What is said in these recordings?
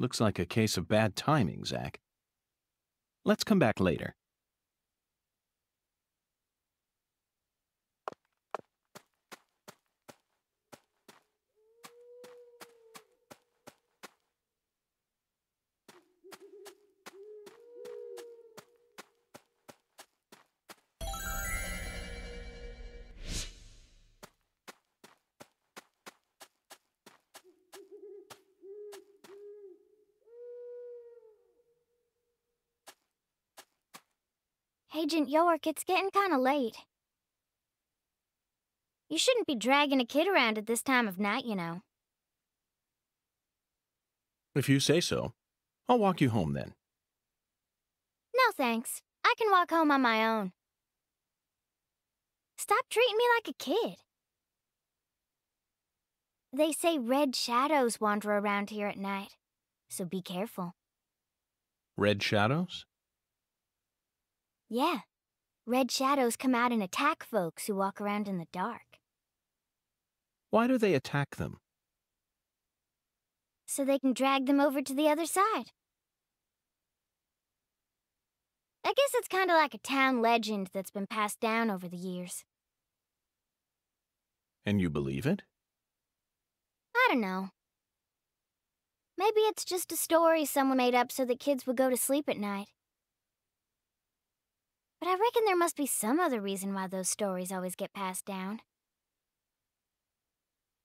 Looks like a case of bad timing, Zach. Let's come back later. Agent York, it's getting kinda late. You shouldn't be dragging a kid around at this time of night, you know. If you say so, I'll walk you home then. No thanks. I can walk home on my own. Stop treating me like a kid. They say red shadows wander around here at night, so be careful. Red shadows? Yeah, red shadows come out and attack folks who walk around in the dark. Why do they attack them? So they can drag them over to the other side. I guess it's kinda like a town legend that's been passed down over the years. And you believe it? I don't know. Maybe it's just a story someone made up so that kids would go to sleep at night. But I reckon there must be some other reason why those stories always get passed down.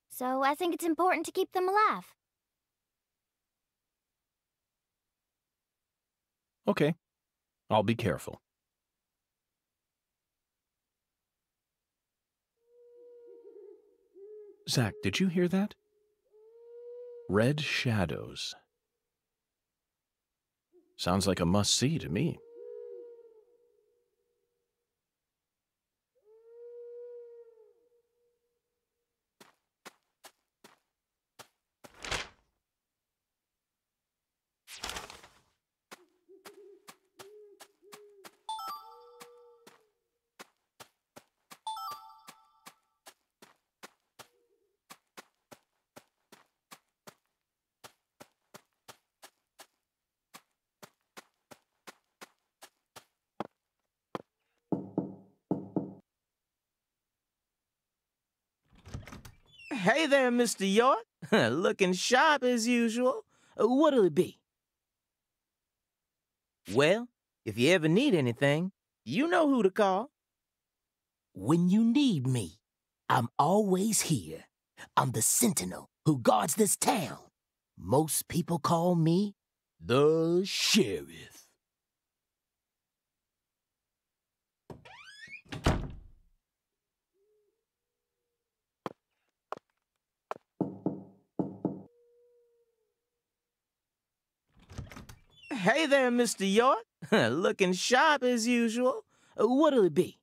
So I think it's important to keep them alive. Okay. I'll be careful. Zach, did you hear that? Red shadows. Sounds like a must-see to me. Hey there, Mr. York. Looking sharp as usual. What'll it be? Well, if you ever need anything, you know who to call. When you need me, I'm always here. I'm the sentinel who guards this town. Most people call me the sheriff. Hey there, Mr. York. Looking sharp as usual. What'll it be?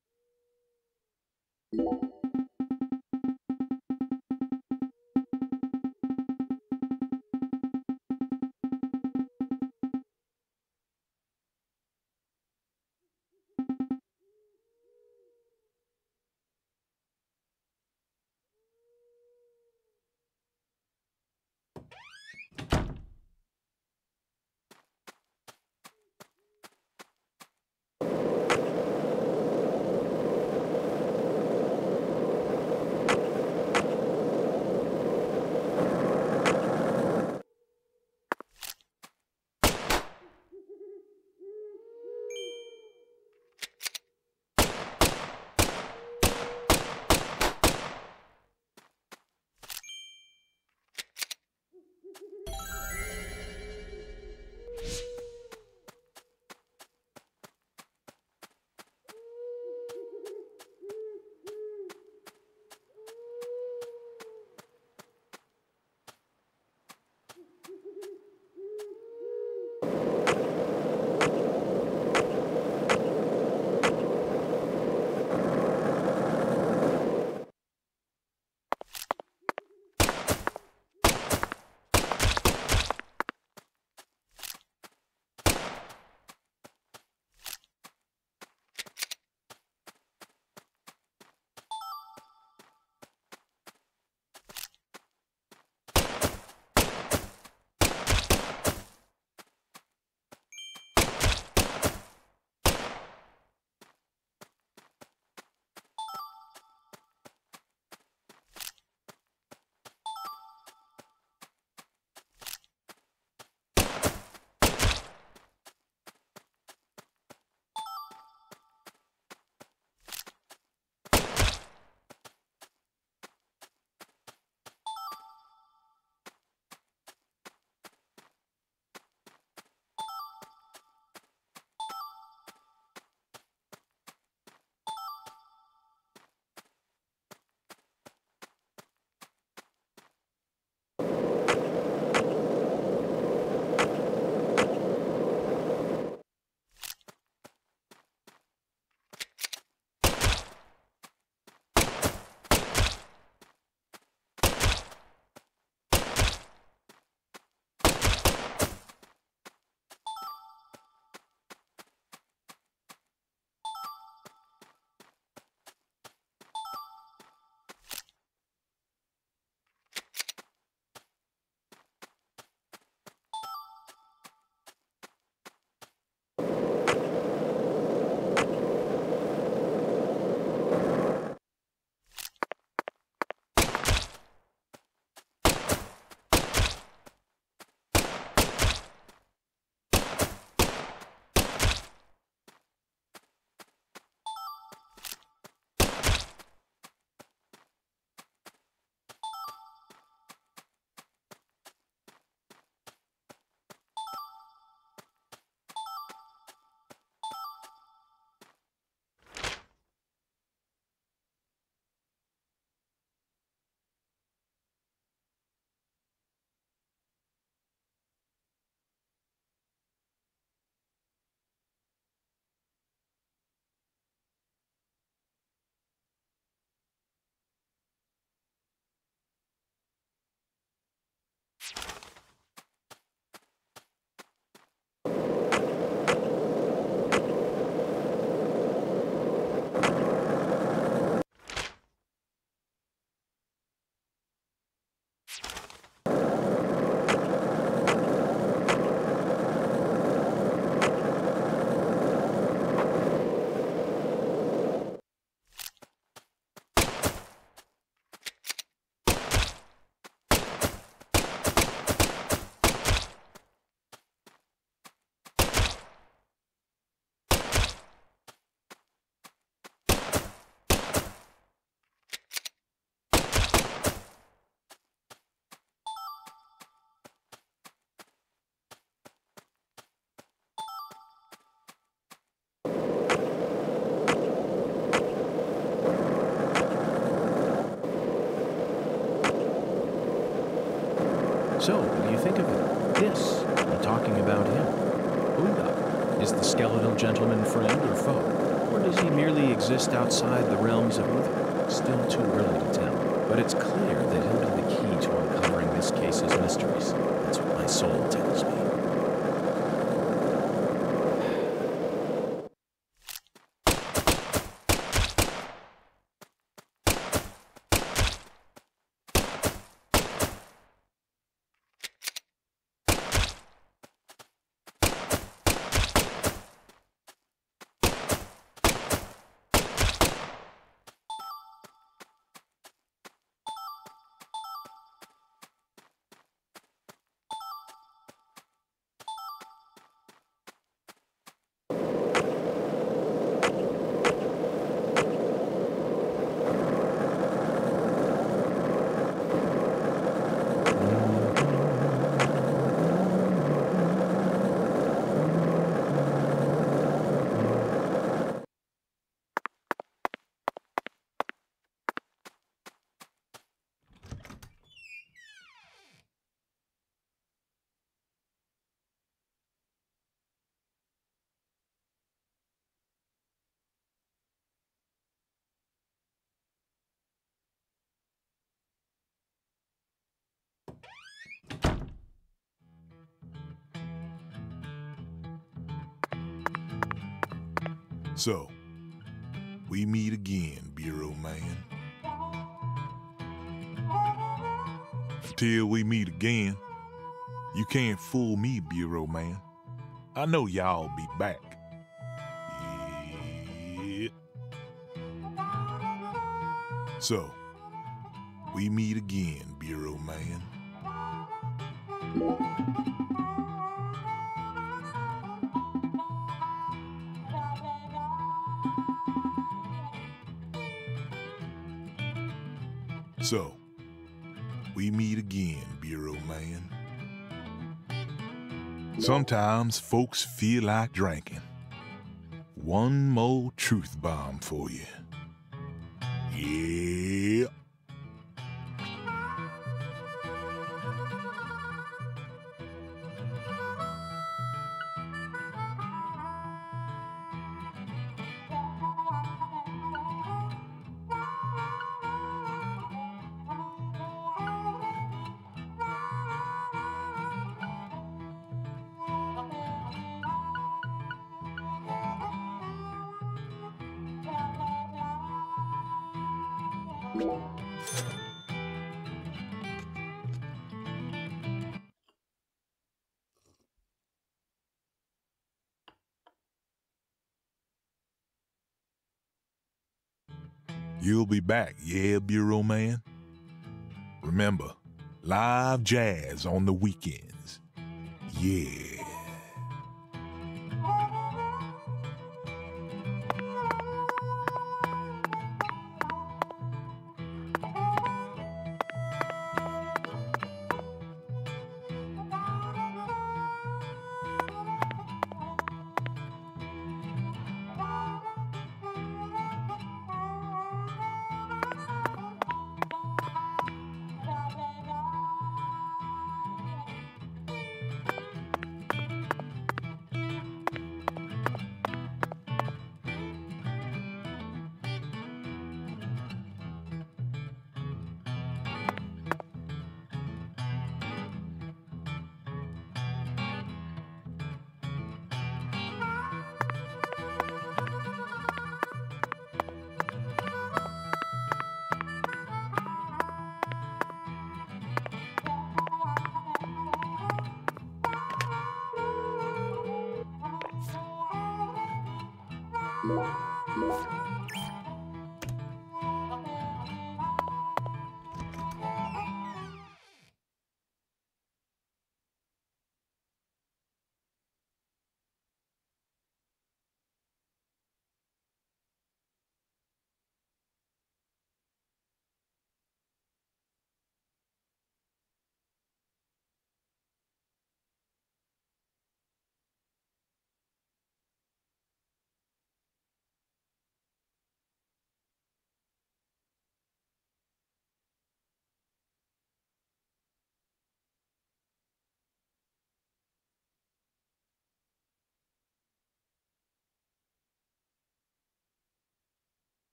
So, what do you think of it? This, I'm talking about him. Oonga, is the skeletal gentleman friend or foe? Or does he merely exist outside the realms of evil? Still too early to tell. But it's clear that he'll be the key to uncovering this case's mysteries. That's what my soul tells me. So, we meet again, Bureau Man. Till we meet again, you can't fool me, Bureau Man. I know y'all be back. Yeah. So, we meet again, Bureau Man. So, we meet again, Bureau Man. Sometimes folks feel like drinking. One more truth bomb for you. Yeah. You'll be back, yeah, Bureau Man? Remember, live jazz on the weekends. Yeah.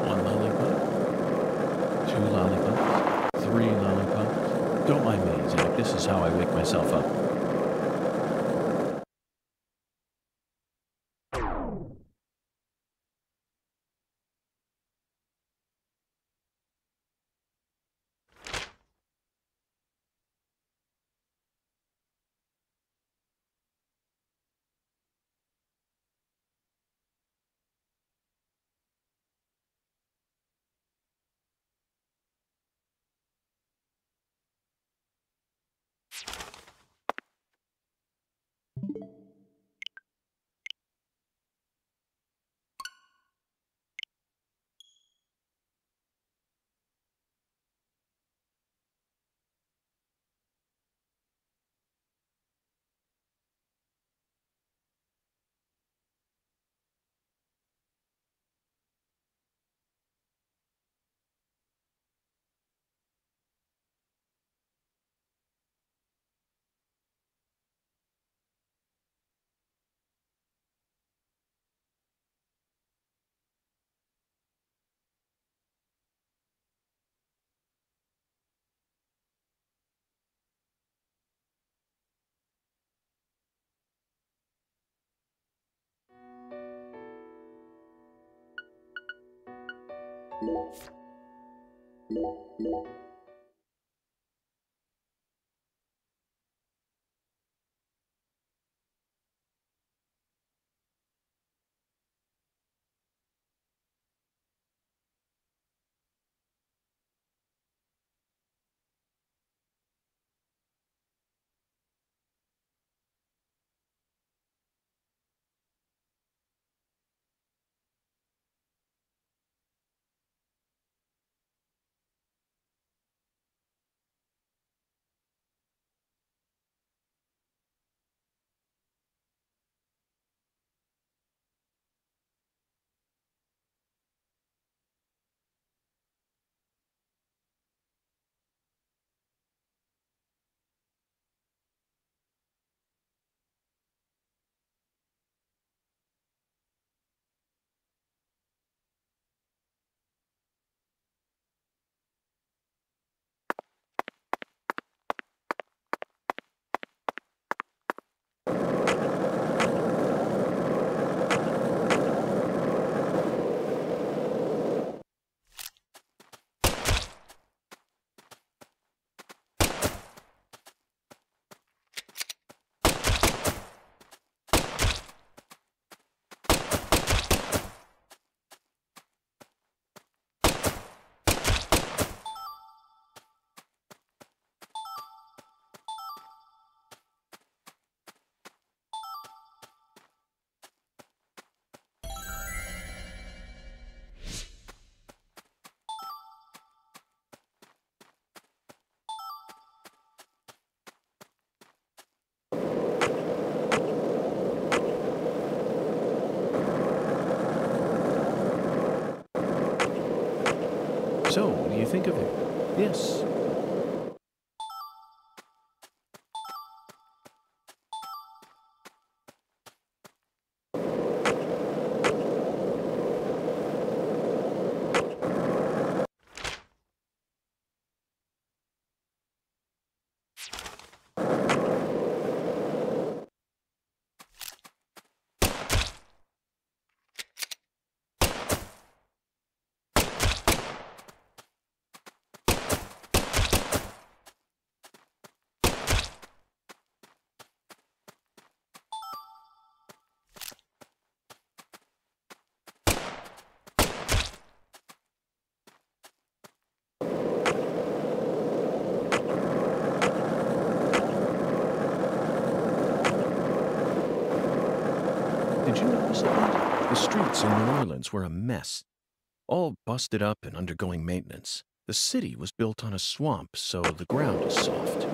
One lollipop, two lollipops, three lollipops. Don't mind me, Zach. This is how I wake myself up. So, what do you think of it? Yes. Did you notice it, Matt? The streets in New Orleans were a mess, all busted up and undergoing maintenance. The city was built on a swamp, so the ground is soft.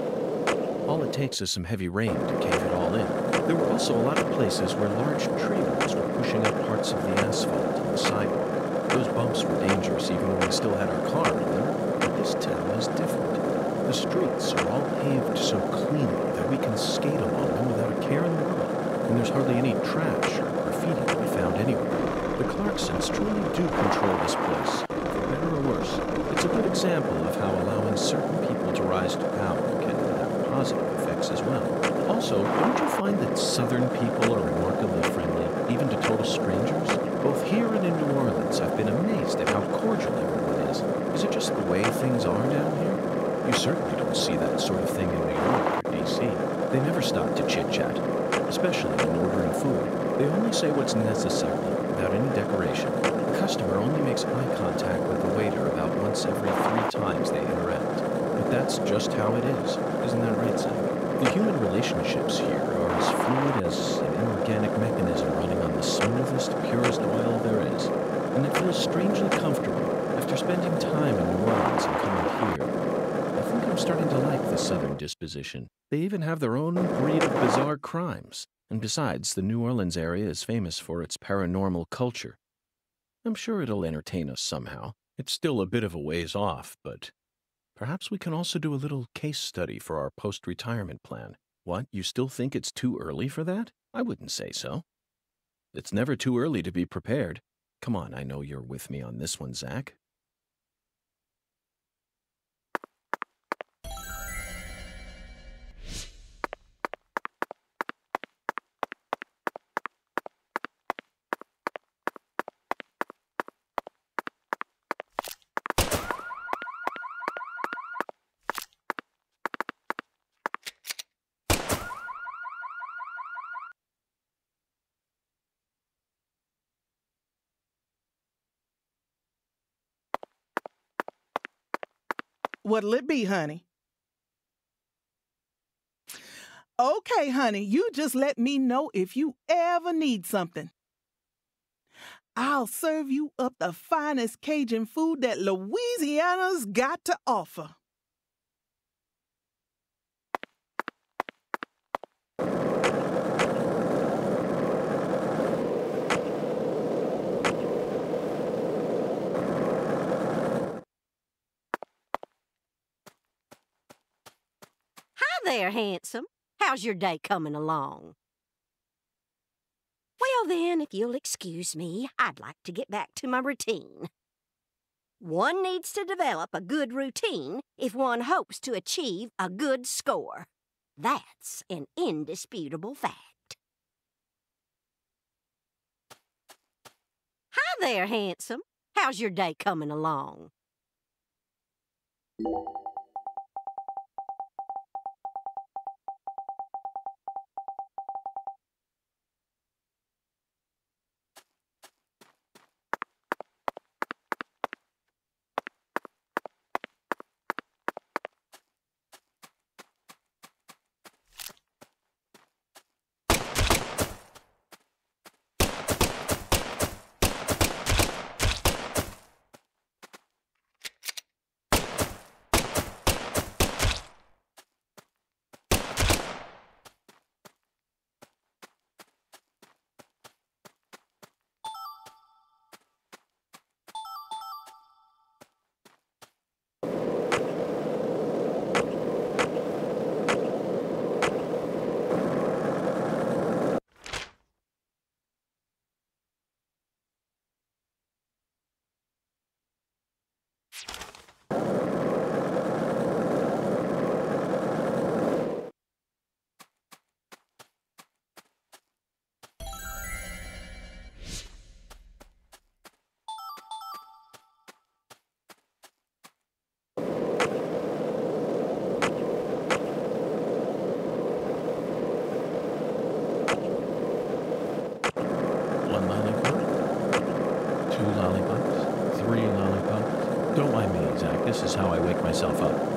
All it takes is some heavy rain to cave it all in. There were also a lot of places where large tree roots were pushing up parts of the asphalt and the sidewalk. Those bumps were dangerous even when we still had our car, remember? But this town is different. The streets are all paved so cleanly that we can skate along them without a care in the world. And there's hardly any trash or graffiti to be found anywhere. The Clarksons truly do control this place, for better or worse. It's a good example of how allowing certain people to rise to power can have positive effects as well. Also, don't you find that Southern people are remarkably friendly, even to total strangers? Both here and in New Orleans, I've been amazed at how cordial everyone is. Is it just the way things are down here? You certainly don't see that sort of thing in New York or D.C. They never stop to chit-chat, especially in ordering food. They only say what's necessary, without any decoration. The customer only makes eye contact with the waiter about once every 3 times they interact. But that's just how it is. Isn't that right, Zach? The human relationships here are as fluid as an inorganic mechanism running on the smoothest, purest oil there is. And it feels strangely comfortable after spending time in New Orleans and coming here. I think I'm starting to like the Southern disposition. They even have their own breed of bizarre crimes. And besides, the New Orleans area is famous for its paranormal culture. I'm sure it'll entertain us somehow. It's still a bit of a ways off, but perhaps we can also do a little case study for our post-retirement plan. What, you still think it's too early for that? I wouldn't say so. It's never too early to be prepared. Come on, I know you're with me on this one, Zach. What'll it be, honey? Okay, honey, you just let me know if you ever need something. I'll serve you up the finest Cajun food that Louisiana's got to offer. Hi there, handsome. How's your day coming along? Well then, if you'll excuse me, I'd like to get back to my routine. One needs to develop a good routine if one hopes to achieve a good score. That's an indisputable fact. Hi there, handsome. How's your day coming along? 2 lollipops, 3 lollipops. Don't mind me, Zach. This is how I wake myself up.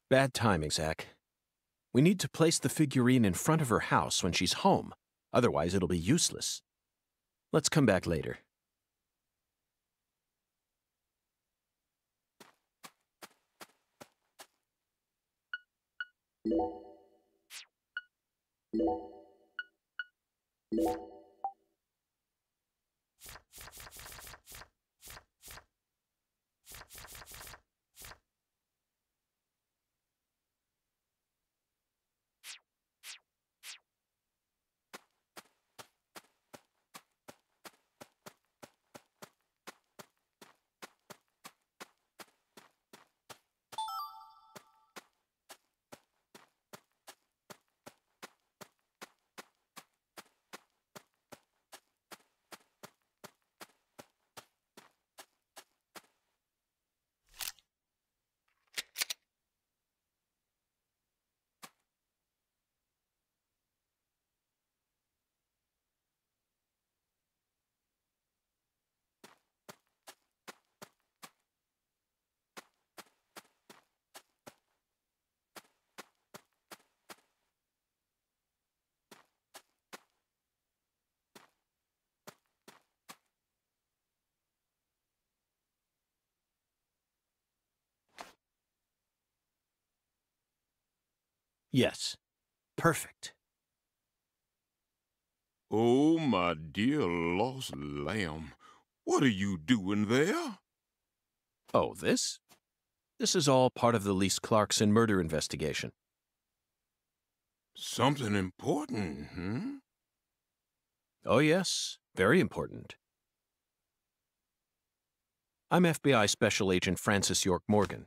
Bad timing, Zach. We need to place the figurine in front of her house when she's home. Otherwise, it'll be useless. Let's come back later. Yes. Perfect. Oh, my dear lost lamb, what are you doing there? Oh, this? This is all part of the Lise Clarkson murder investigation. Something important, hmm? Oh, yes. Very important. I'm FBI Special Agent Francis York Morgan.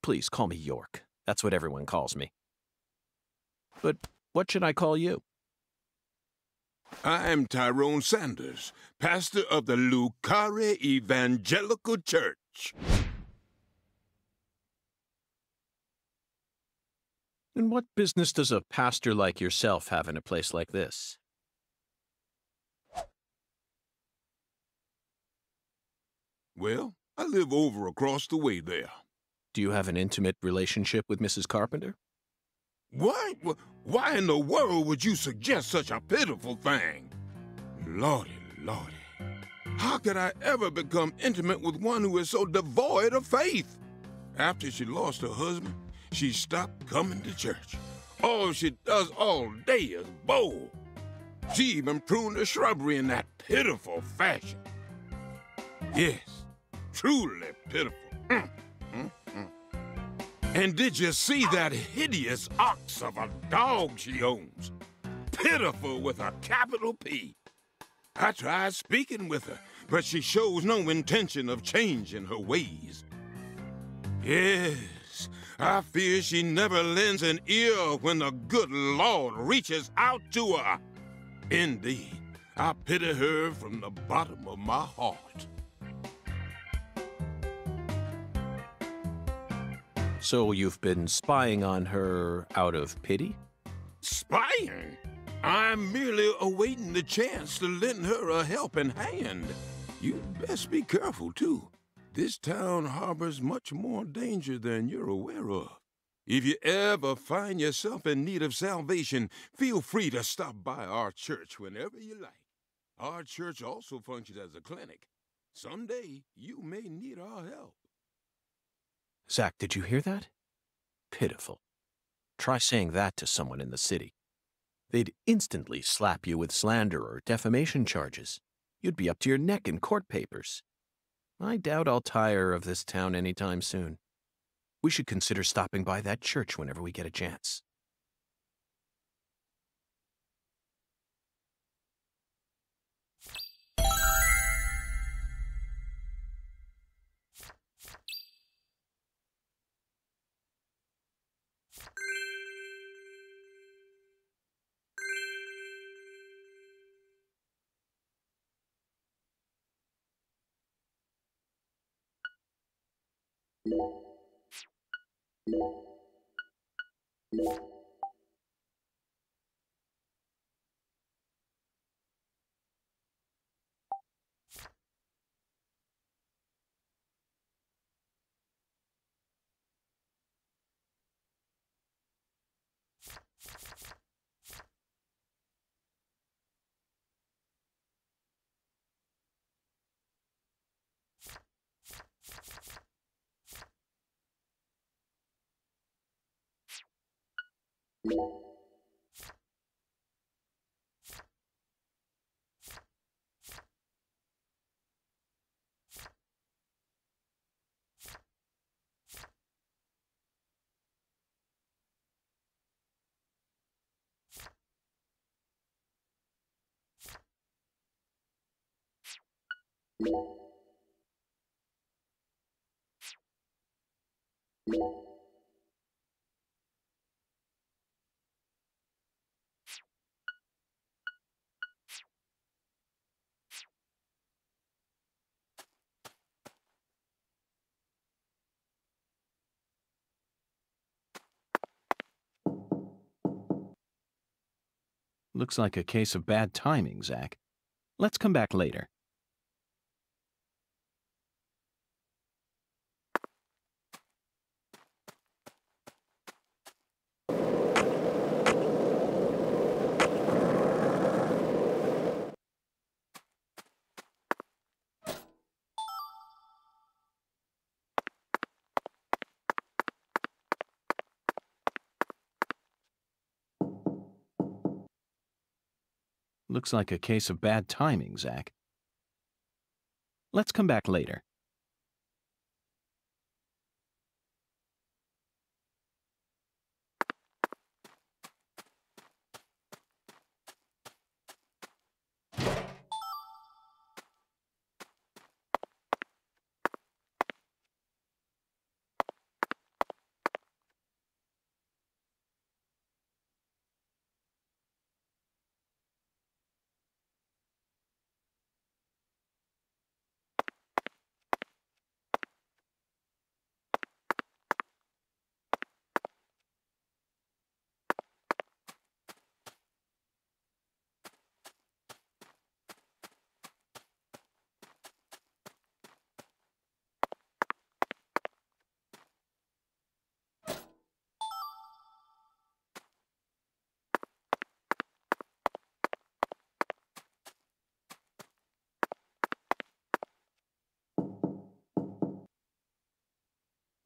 Please call me York. That's what everyone calls me. But what should I call you? I'm Tyrone Sanders, pastor of the Lucare Evangelical Church. And what business does a pastor like yourself have in a place like this? Well, I live over across the way there. Do you have an intimate relationship with Mrs. Carpenter? Why in the world would you suggest such a pitiful thing? Lordy, Lordy. How could I ever become intimate with one who is so devoid of faith? After she lost her husband, she stopped coming to church. All she does all day is bowl. She even pruned the shrubbery in that pitiful fashion. Yes, truly pitiful. And did you see that hideous ox of a dog she owns? Pitiful with a capital P. I tried speaking with her, but she shows no intention of changing her ways. Yes, I fear she never lends an ear when the good Lord reaches out to her. Indeed, I pity her from the bottom of my heart. So you've been spying on her out of pity? Spying? I'm merely awaiting the chance to lend her a helping hand. You'd best be careful, too. This town harbors much more danger than you're aware of. If you ever find yourself in need of salvation, feel free to stop by our church whenever you like. Our church also functions as a clinic. Someday, you may need our help. Zach, did you hear that? Pitiful. Try saying that to someone in the city. They'd instantly slap you with slander or defamation charges. You'd be up to your neck in court papers. I doubt I'll tire of this town anytime soon. We should consider stopping by that church whenever we get a chance. Looks like a case of bad timing, Zach. Let's come back later. Looks like a case of bad timing, Zach. Let's come back later.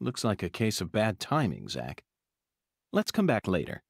Looks like a case of bad timing, Zach. Let's come back later.